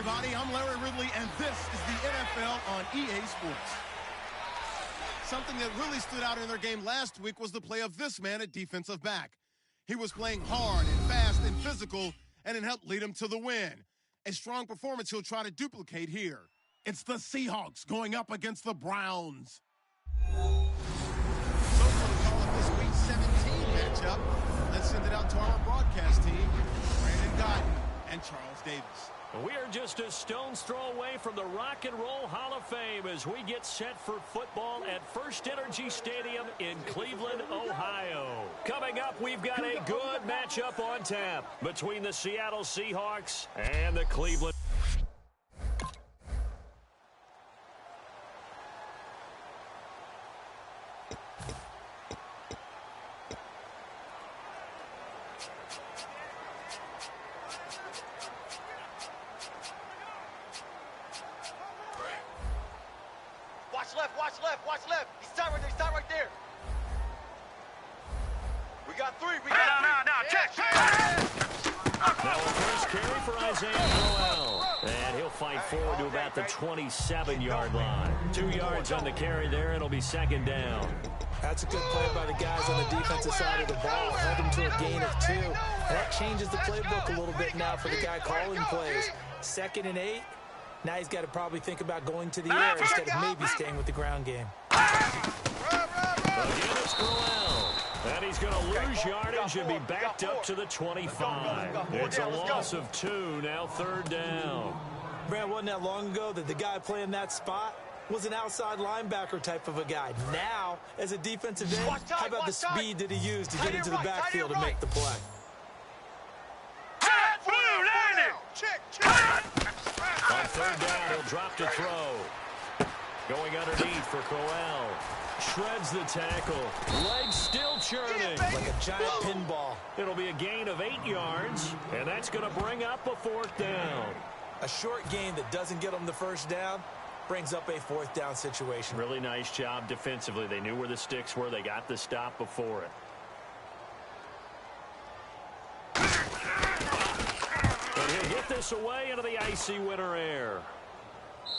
everybody. I'm Larry Ridley, and this is the NFL on EA Sports. Something that really stood out in their game last week was the play of this man at defensive back. He was playing hard and fast and physical, and it helped lead him to the win. A strong performance he'll try to duplicate here. It's the Seahawks going up against the Browns. So for the call of this week's 17 matchup, let's send it out to our broadcast team, Brandon Godden and Charles Davis. We're just a stone's throw away from the Rock and Roll Hall of Fame as we get set for football at First Energy Stadium in Cleveland, Ohio. Coming up, we've got a good matchup on tap between the Seattle Seahawks and the Cleveland. Watch left. He's tied right there. We got three. Check. Now a first carry for Isaiah Crowell. And he'll fight forward to about the 27-yard line. 2 yards on the carry there. It'll be second down. That's a good play by the guys on the defensive side of the ball. Held them to a gain of 2. And that changes the playbook a little bit now for the guy calling plays. 2nd and 8. Now he's got to probably think about going to the air instead of maybe staying with the ground game. Again, it's Crowell. And he's going to lose yardage and be backed up to the 25. It's a loss of 2, now 3rd down. Brad, wasn't that long ago that the guy playing that spot was an outside linebacker type of a guy. Now, as a defensive end, how about the speed that he used to get into the backfield and make the play? On 3rd down, he'll drop to throw. Going underneath for Crowell. Shreds the tackle. Legs still churning. Like a giant pinball. It'll be a gain of 8 yards, and that's going to bring up a 4th down. A short gain that doesn't get them the first down brings up a 4th down situation. Really nice job defensively. They knew where the sticks were. They got the stop before it. And he'll get this away into the icy winter air.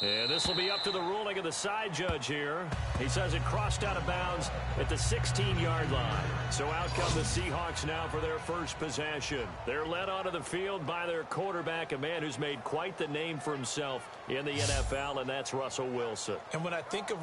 And this will be up to the ruling of the side judge here. He says it crossed out of bounds at the 16-yard line. So out come the Seahawks now for their first possession. They're led onto the field by their quarterback, a man who's made quite the name for himself in the NFL, and that's Russell Wilson. And when I think of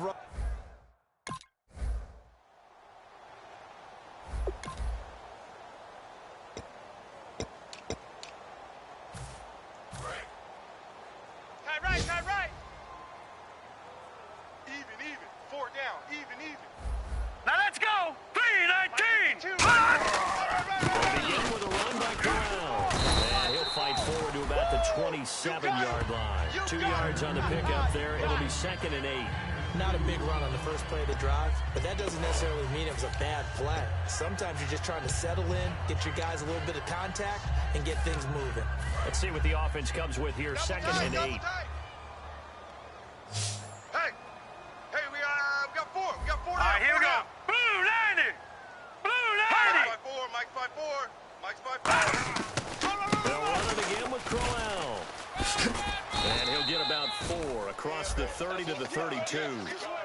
Now let's go! 3-19! They'll begin with a run by Crowell. And he'll fight forward to about the 27-yard line. 2 yards on the pickup there. It'll be 2nd and 8. Not a big run on the first play of the drive, but that doesn't necessarily mean it was a bad play. Sometimes you're just trying to settle in, get your guys a little bit of contact, and get things moving. Let's see what the offense comes with here. 2nd and 8. Hey, we got 4. We got 4 now. All right, here we go. Blue 90! Blue 90! Mike's 5-4. Mike's 5-4. They'll run it again with Crowell. And he'll get about 4 across the 30 to the 32.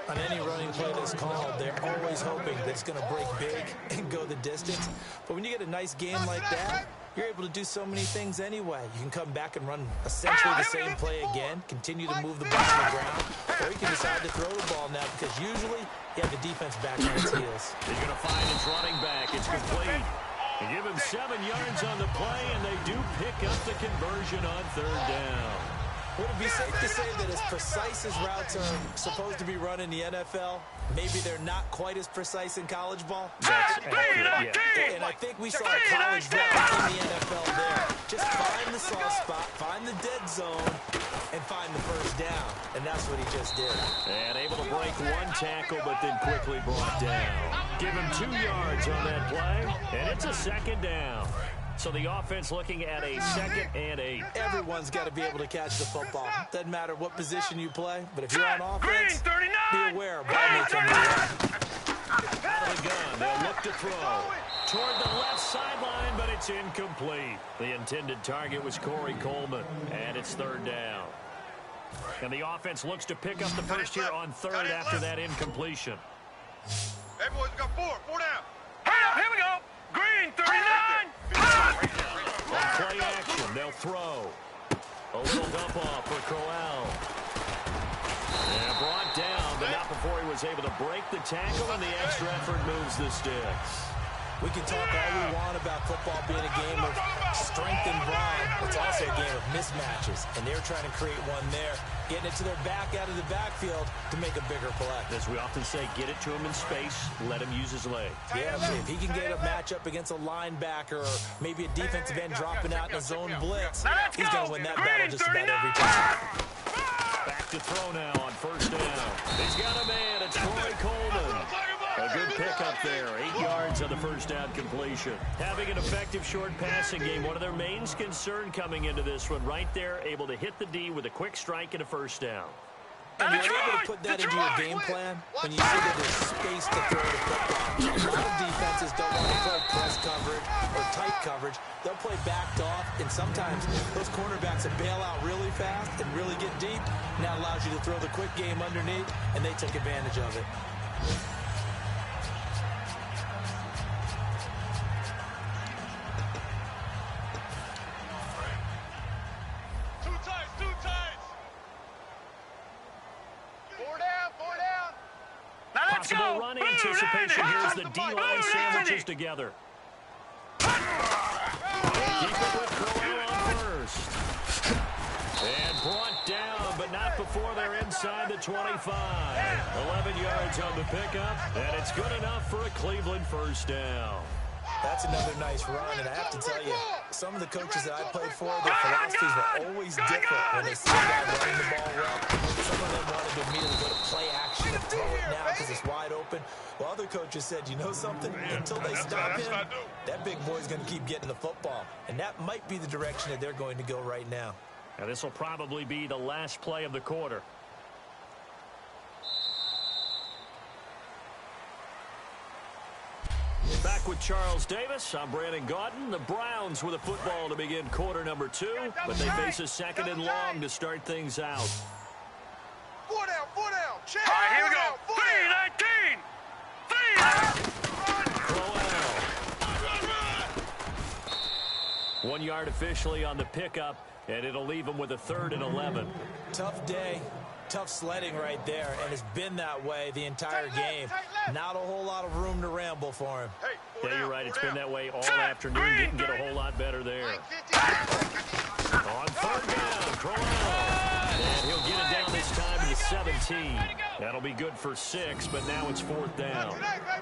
On any running play that's called, they're always hoping that it's going to break big and go the distance. But when you get a nice game like that, you're able to do so many things anyway. You can come back and run essentially the same play again, continue to move the ball on the ground, or you can decide to throw the ball now because usually you have the defense back on its heels. He's going to find his running back. It's complete. They give him 7 yards on the play, and they do pick up the conversion on 3rd down. Would it be safe to say that as precise as routes are supposed to be run in the NFL, maybe they're not quite as precise in college ball? That's accurate, yeah. And I think we saw a college route in the NFL there. Just find the soft spot, find the dead zone, and find the first down. And that's what he just did. And able to break 1 tackle, but then quickly brought down. Give him 2 yards on that play, and it's a 2nd down. So the offense looking at a 2nd and 8. Everyone's got to be able to catch the football. Doesn't matter what position you play, but if you're on offense, be aware of ball mates on the way. Out of the gun, they'll look to to throw. Toward the left sideline, but it's incomplete. The intended target was Corey Coleman, and it's third down. And the offense looks to pick up the first here on third after that incompletion. Hey, boys, we got four down. Here we go. Green, 39. On play action, they'll throw. A little dump off for Crowell. And brought down, but not before he was able to break the tackle, and the extra effort moves the sticks. We can talk all we want about football being a game of strength and brawn. It's also a game of mismatches, and they're trying to create one there, getting it to their back out of the backfield to make a bigger play. As we often say, get it to him in space, let him use his legs. Yeah, if he can get a matchup against a linebacker or maybe a defensive end dropping out in a zone blitz, he's going to win that battle just about every time. Back to throw now on first down. He's got a man. It's Corey Coleman. A good pickup there. 8 yards on the first down completion. Having an effective short passing game, one of their main concern coming into this one, right there, able to hit the D with a quick strike and a first down. And you're able to put that into your game plan when you see that there's space to throw the football. A lot of defenses don't want to play press coverage or tight coverage. They'll play backed off, and sometimes those cornerbacks will bail out really fast and really get deep. And that allows you to throw the quick game underneath, and they take advantage of it. Possible run anticipation. Here's the D-line sandwiches together. Keep it with Crowell on first. And brought down, but not before they're inside the 25. 11 yards on the pickup, and it's good enough for a Cleveland first down. That's another nice run, and I have to tell you, some of the coaches that I played for, their philosophies were always different when they see a guy running the ball well. Some of them wanted to immediately go to play action and throw it now because it's wide open. While other coaches said, you know something? Until they stop him, that big boy's going to keep getting the football. And that might be the direction that they're going to go right now. Now, this will probably be the last play of the quarter. Back with Charles Davis. I'm Brandon Gaudin. The Browns with a football to begin quarter number 2, but they face a second and long to start things out. Four down. Check. All right, here we go. 3-19. 1 yard officially on the pickup, and it'll leave them with a 3rd and 11. Tough day. Tough sledding right there, and it's been that way the entire game. Not a whole lot of room to ramble for him. Yeah, you're right. It's been that way all afternoon. Didn't get a whole lot better there. On 3rd down, Crowell. And he'll get it down this time to the 17. That'll be good for 6, but now it's 4th down.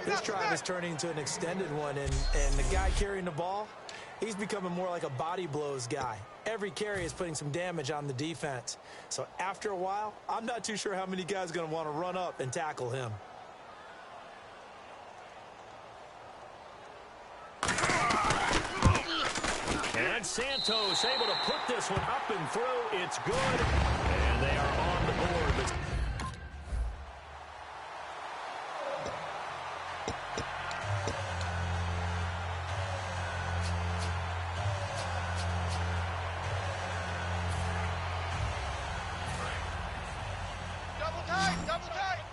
This drive is turning into an extended one, and the guy carrying the ball, he's becoming more like a body blows guy. Every carry is putting some damage on the defense. So after a while, I'm not too sure how many guys are going to want to run up and tackle him. And Santos able to put this one up and through. It's good. And they are on the board. But Double tight.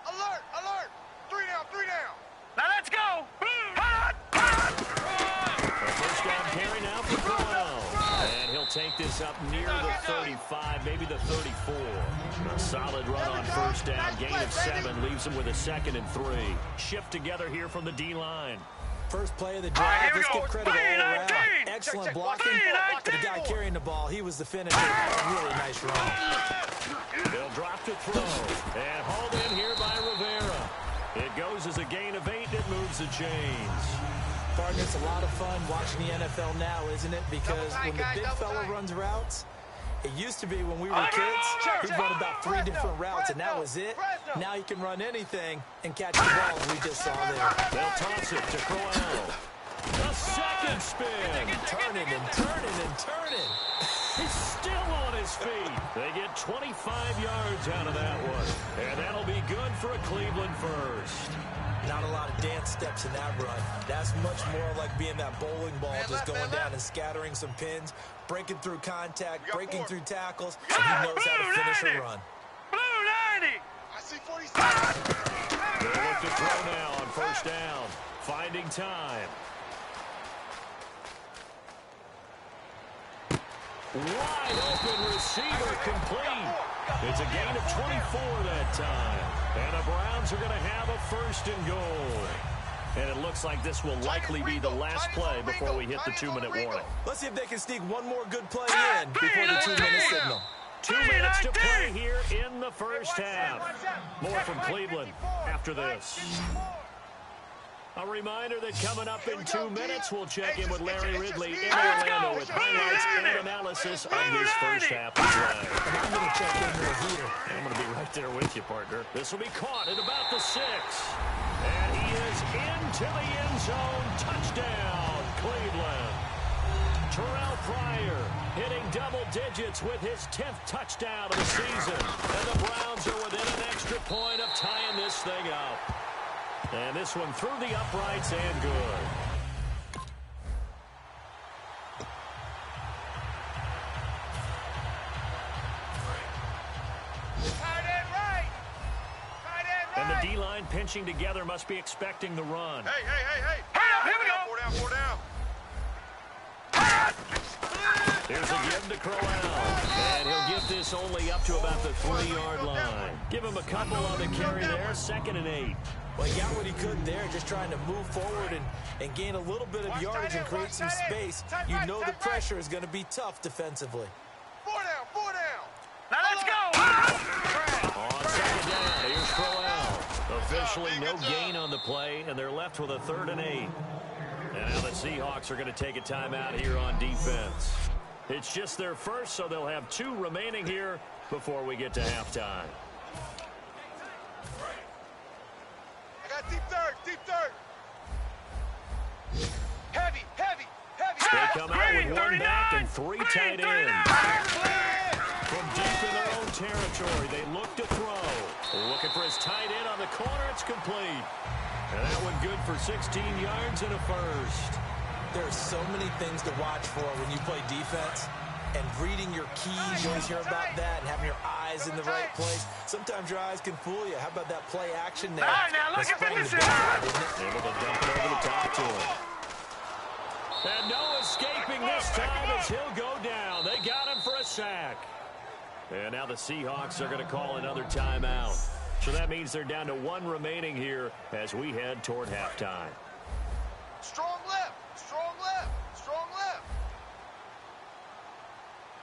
Alert. 3 down. Now let's go. first down carry now for Crowell. And he'll take this up near the 35, maybe the 34. A solid run on first down. Gain of 7 leaves him with a 2nd and 3. Shift together here from the D-line. First play of the drive. Let's give credit all around. Excellent blocking. The guy carrying the ball, he was the finisher. Really nice run. They'll drop to throw. And hauled in here by Rivera. It goes as a gain of 8. It moves the chains. Partner, it's a lot of fun watching the NFL now, isn't it? Because when the big fella runs routes, it used to be when we were kids, he'd run about 3 different routes, and that was it. Now he can run anything and catch the ball, as we just saw there. They'll toss it to Crowell. A second spin. Turning and turning and turning. He's still on his feet. They get 25 yards out of that one. And that'll be good for a Cleveland first. Now, lot of dance steps in that run. That's much more like being that bowling ball, just going down and scattering some pins, breaking through contact, breaking through tackles, and he knows how to finish a run. Blue 90. I see 47. They look to throw now on first down. Finding time. Wide open receiver complete. It's a gain of 24 that time. And the Browns are going to have a first and goal. And it looks like this will likely be the last play before we hit the 2-minute warning. Let's see if they can sneak one more good play in before the 2-minute signal. 2 minutes to play here in the first half. More from Cleveland after this. A reminder that coming up in 2 minutes, we'll check in with Larry Ridley in Orlando with highlights and analysis of this first half of play. I'm going to check in with here. I'm going to be right there with you, partner. This will be caught at about the 6. And he is into the end zone. Touchdown, Cleveland. Terrell Pryor hitting double digits with his 10th touchdown of the season. And the Browns are within an extra point of tying this thing up. And this one through the uprights and good. And the D-line pinching together must be expecting the run. Hey. Here we go. 4 down. Here's a give to Crowell. And he'll get this only up to about the 3-yard line. Give him a couple on the carry there, 2nd and 8. Well, he got what he could there, just trying to move forward and gain a little bit of yardage and create some space. You know the pressure is going to be tough defensively. 4 down. Now let's go. On 2nd down, here's Crowell. Officially no gain on the play, and they're left with a 3rd and 8. And now the Seahawks are going to take a timeout here on defense. It's just their first, so they'll have 2 remaining here before we get to halftime. I got deep third. Heavy. They come out with 1 back and 3 tight ends. From deep in their own territory, they look to throw. Looking for his tight end on the corner. It's complete. And that one good for 16 yards and a first. There's so many things to watch for when you play defense. And reading your keys, you always hear about that, and having your eyes in the right place. Sometimes your eyes can fool you. How about that play action there? All right, now look at 57. Able to dump it over the top to him. And no escaping this time as he'll go down. They got him for a sack. And now the Seahawks are going to call another timeout. So that means they're down to 1 remaining here as we head toward halftime. Strong left.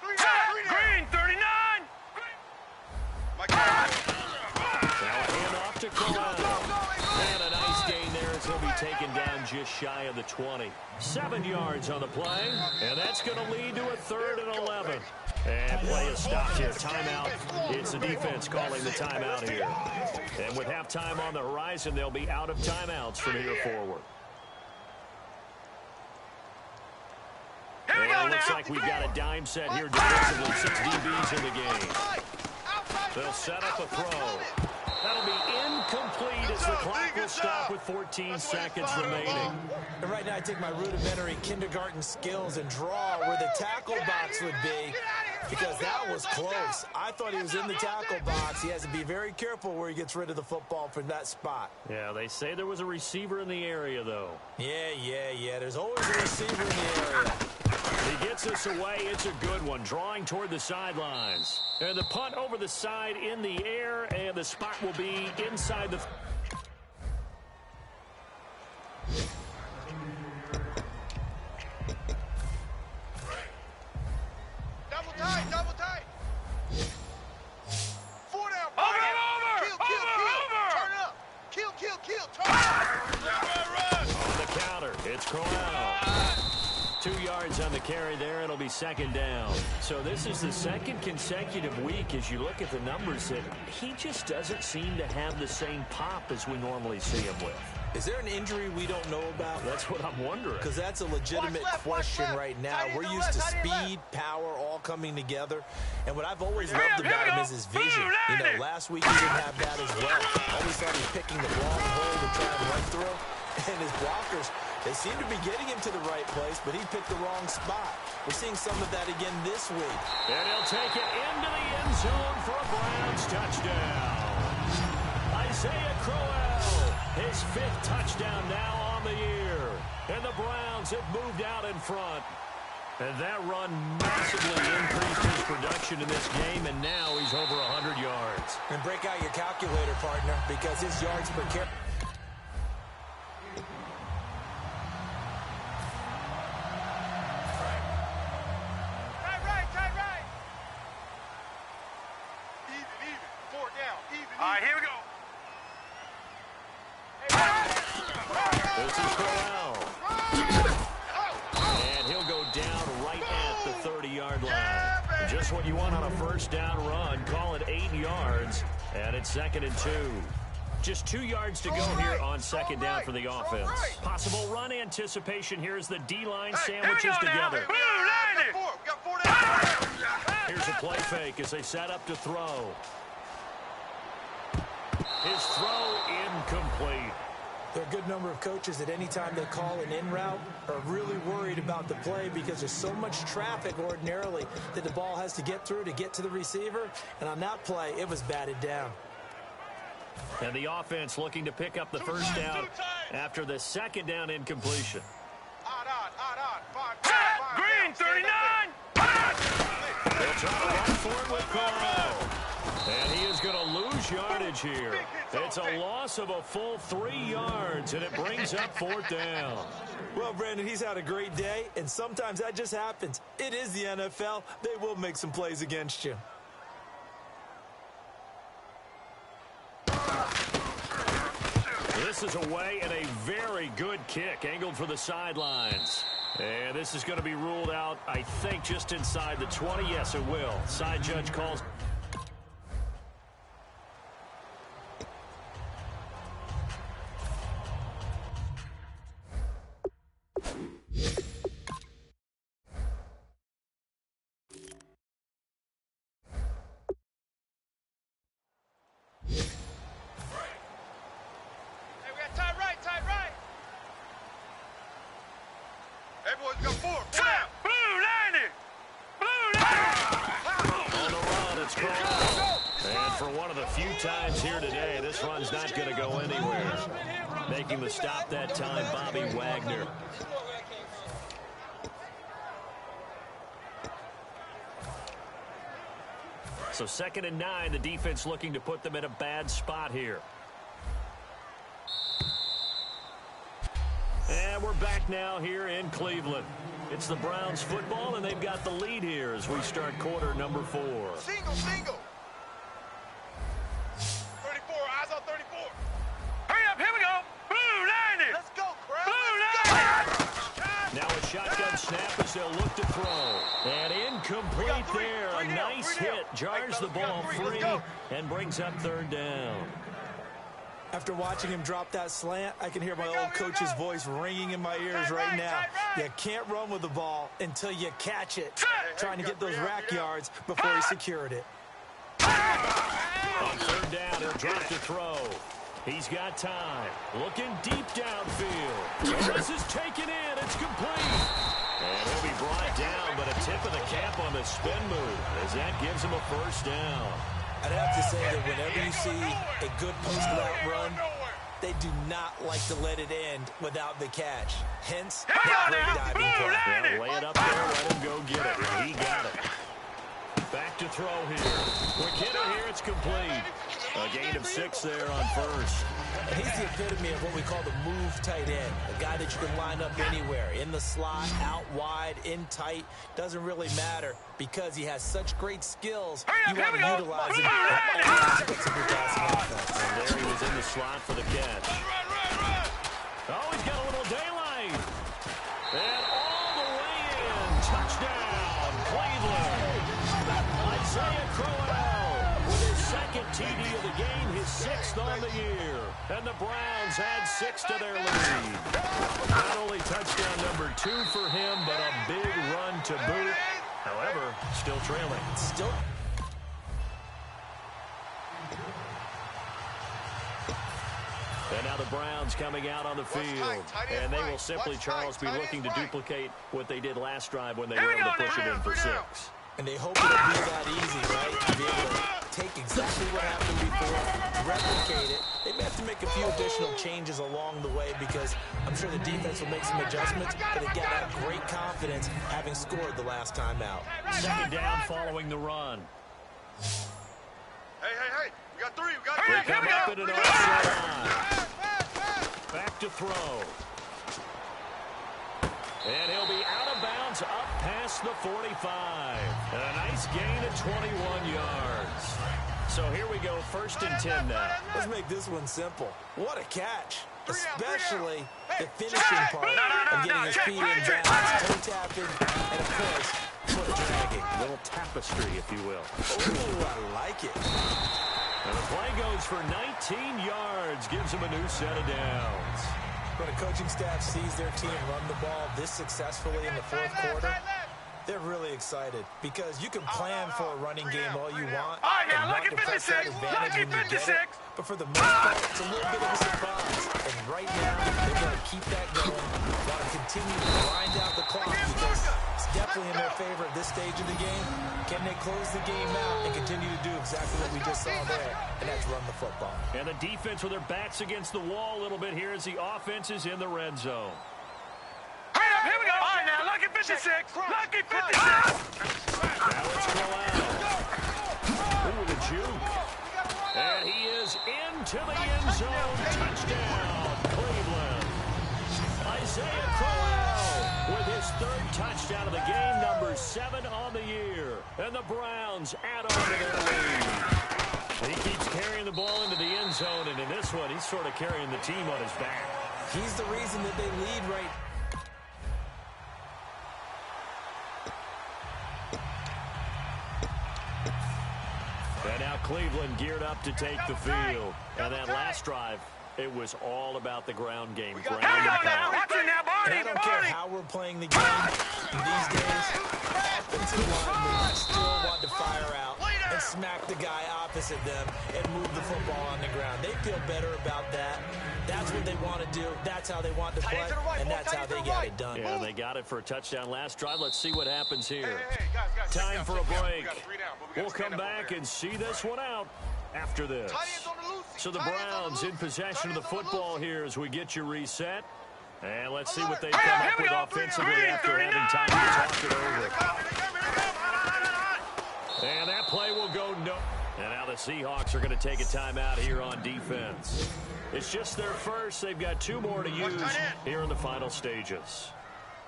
3 Green 39. My God. Now a handoff to Crowell. And a nice gain there as he'll be taken down just shy of the 20. 7 yards on the play, and that's going to lead to a 3rd and 11. And play is stopped here. Timeout. It's the defense calling the timeout here. And with halftime on the horizon, they'll be out of timeouts from here forward. And it looks like we've got a dime set here defensively. 6 DBs in the game. They'll set up a throw. That'll be incomplete as the clock will stop with 14 seconds remaining. And right now I take my rudimentary kindergarten skills and draw where the tackle box would be, because that was close. I thought he was in the tackle box. He has to be very careful where he gets rid of the football from that spot. Yeah, they say there was a receiver in the area, though. Yeah. There's always a receiver in the area. He gets this away. It's a good one. Drawing toward the sidelines. And the punt over the side in the air, and the spot will be inside the... Double tight. 4 down. Over. Turn it up. Kill. Turn it up. On the counter, it's Crowell. 2 yards on the carry there. It'll be 2nd down. So this is the 2nd consecutive week as you look at the numbers that he just doesn't seem to have the same pop as we normally see him with. Is there an injury we don't know about? That's what I'm wondering. Because that's a legitimate question right now. We're used to speed, power, all coming together. And what I've always loved about him is his vision. You know, last week he didn't have that as well. Always thought he was picking the wrong hole to try and run through. And his blockers, they seem to be getting him to the right place, but he picked the wrong spot. We're seeing some of that again this week. And he'll take it into the end zone for a Browns touchdown. Isaiah Crowell, his 5th touchdown now on the year. And the Browns have moved out in front. And that run massively increased his production in this game, and now he's over 100 yards. And break out your calculator, partner, because his yards per carry. All right, here we go. This is Crowell. And he'll go down right at the 30-yard line. Just what you want on a first down run. Call it 8 yards, and it's 2nd and 2. Just 2 yards to go here on 2nd down for the offense. Possible run anticipation here as the D-line sandwiches together. Here's a play fake as they set up to throw. His throw incomplete. There are a good number of coaches that any time they call an in route are really worried about the play because there's so much traffic ordinarily that the ball has to get through to get to the receiver. And on that play, it was batted down. And the offense looking to pick up the first down after the 2nd down incompletion. Green, 39! They'll try to run for it with Crowell. And he is going to lose yardage here. It's a loss of a full 3 yards, and it brings up 4th down. Well, Brandon, he's had a great day, and sometimes that just happens. It is the NFL. They will make some plays against you. This is away and a very good kick angled for the sidelines. And this is going to be ruled out, I think, just inside the 20. Yes, it will. Side judge calls. Times here today. This run's not going to go anywhere. Making the stop that time, Bobby Wagner. So 2nd and 9, the defense looking to put them in a bad spot here. And we're back now here in Cleveland. It's the Browns football, and they've got the lead here as we start quarter number 4. Single. Shotgun snap as they'll look to throw. And incomplete there. A nice hit. Jars the ball free and brings up 3rd down. After watching him drop that slant, I can hear my old coach's voice ringing in my ears right now. You can't run with the ball until you catch it. Trying to get those rack yards before he secured it. On 3rd down, he'll drop to throw. He's got time. Looking deep downfield. This is taken in. It's complete. And he'll be brought down, but a tip of the cap on the spin move as that gives him a first down. I'd have to say that whenever you see a good post route run, they do not like to let it end without the catch. Hence, that great diving play. Well, lay it up there, let him go get it. He got it. Back to throw here. Quick hitter here, it's complete. A gain of 6 there on first. And he's the epitome of what we call the move tight end. A guy that you can line up anywhere. In the slot, out wide, in tight. Doesn't really matter because he has such great skills. You want to utilize him. And there he was in the slot for the catch. Oh, he's got a little daylight. And all the way in. Touchdown, Cleveland. Isaiah Crowell with his 2nd TD of the game, his 6th on the year. And the Browns add 6 to their lead. Not only touchdown number 2 for him, but a big run to boot. However, still trailing. And now the Browns coming out on the field. And they will simply, Charles, be looking to duplicate what they did last drive when they were able to push it in for 6. And they hope it'll be that easy, right? To be able to take exactly what happened before, replicate it. They may have to make a few additional changes along the way because I'm sure the defense will make some adjustments, but they got that great confidence having scored the last time out. Second down following the run. Hey. We got 3. We got 3. They come up in an offside line. Back to throw. And he'll be out of bounds up past the 45. And a nice gain of 21 yards. So here we go, 1st and 10 now. Let's make this one simple. What a catch. Especially the finishing part of getting his feet in bounds, toe tapping, and of course, foot dragging. A little tapestry, if you will. Oh, I like it. And the play goes for 19 yards, gives him a new set of downs. When a coaching staff sees their team run the ball this successfully in the 4th quarter, they're really excited because you can plan for a running game all you want and want to press that advantage when you get it. But for the most part, it's a little bit of a surprise. And right now, they're going to keep that going, want to continue to grind out the clock because it's definitely in their favor at this stage of the game. Can they close the game out and continue to do exactly what we just saw there, and that's run the football. And the defense with their backs against the wall a little bit here as the offense is in the red zone. Here we go. All right, now, lucky 56. Lucky 56. Now it's Crowell. Ooh, the juke. And he is into the end zone. Touchdown, Cleveland. Isaiah Crowell with his 3rd touchdown of the game, number 7 on the year. And the Browns add on to their lead. He keeps carrying the ball into the end zone, and in this one, he's sort of carrying the team on his back. He's the reason that they lead right. And now Cleveland geared up to take the field. And that last drive, it was all about the ground game. Ground and pound. Watch it now, Barney. I don't care how we're playing the game these days. Offensive linemen still want to fire out and smack the guy opposite them and move the football on the ground. They feel better about that. That's what they want to do. That's how they want to play, and that's how they got it done. Yeah, they got it for a touchdown last drive. Let's see what happens here. Hey, guys, Time for a break. We'll come back and see this one out after this. So the Browns in possession of the football here as we get you reset. And let's see what they come up with offensively after having time to talk it over. And that play will go no. And now the Seahawks are going to take a timeout here on defense. It's just their first. They've got 2 more to use here in the final stages.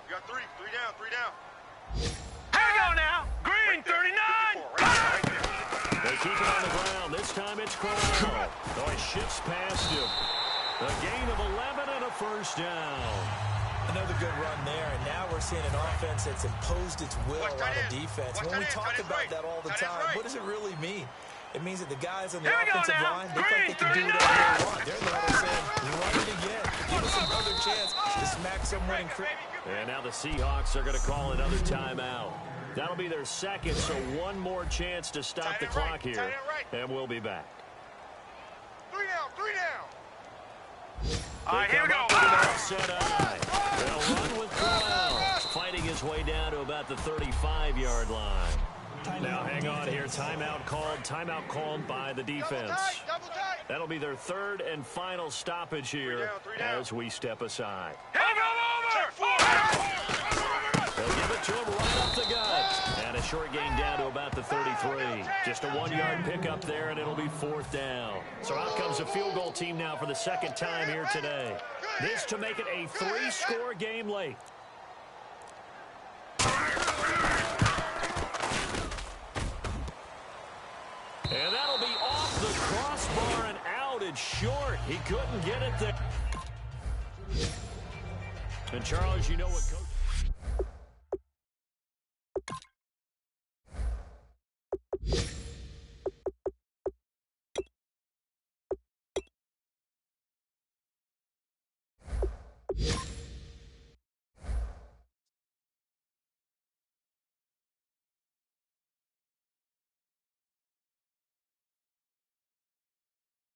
You got 3 down, 3 down. Here we go now. Green, 39. They keep it on the ground. This time it's Crowell. Oh, he shifts past him. A gain of 11 and a 1st down. Another good run there, and now we're seeing an offense that's imposed its will on the defense. When we talk about that all the time, what does it really mean? It means that the guys on the offensive line, they think they can do whatever they want. They're the ones saying, run it again. Give us another chance to smack someone in critical. And now the Seahawks are going to call another timeout. That'll be their second, so one more chance to stop the clock here. And we'll be back. 3 down, 3 down. All right, here we go. They'll run with Crowell, fighting his way down to about the 35-yard line. Now hang on here. Timeout called by the defense. Double tight. That'll be their 3rd and final stoppage here as we step aside. They'll give it to him right up the gut. And a short gain down to about the 33. Just a 1-yard pickup there, and it'll be 4th down. So out comes a field goal team now for the 2nd time here today. This to make it a 3-score game late. And that'll be off the crossbar and out. It's short. He couldn't get it there. And Charles, you know what Coach...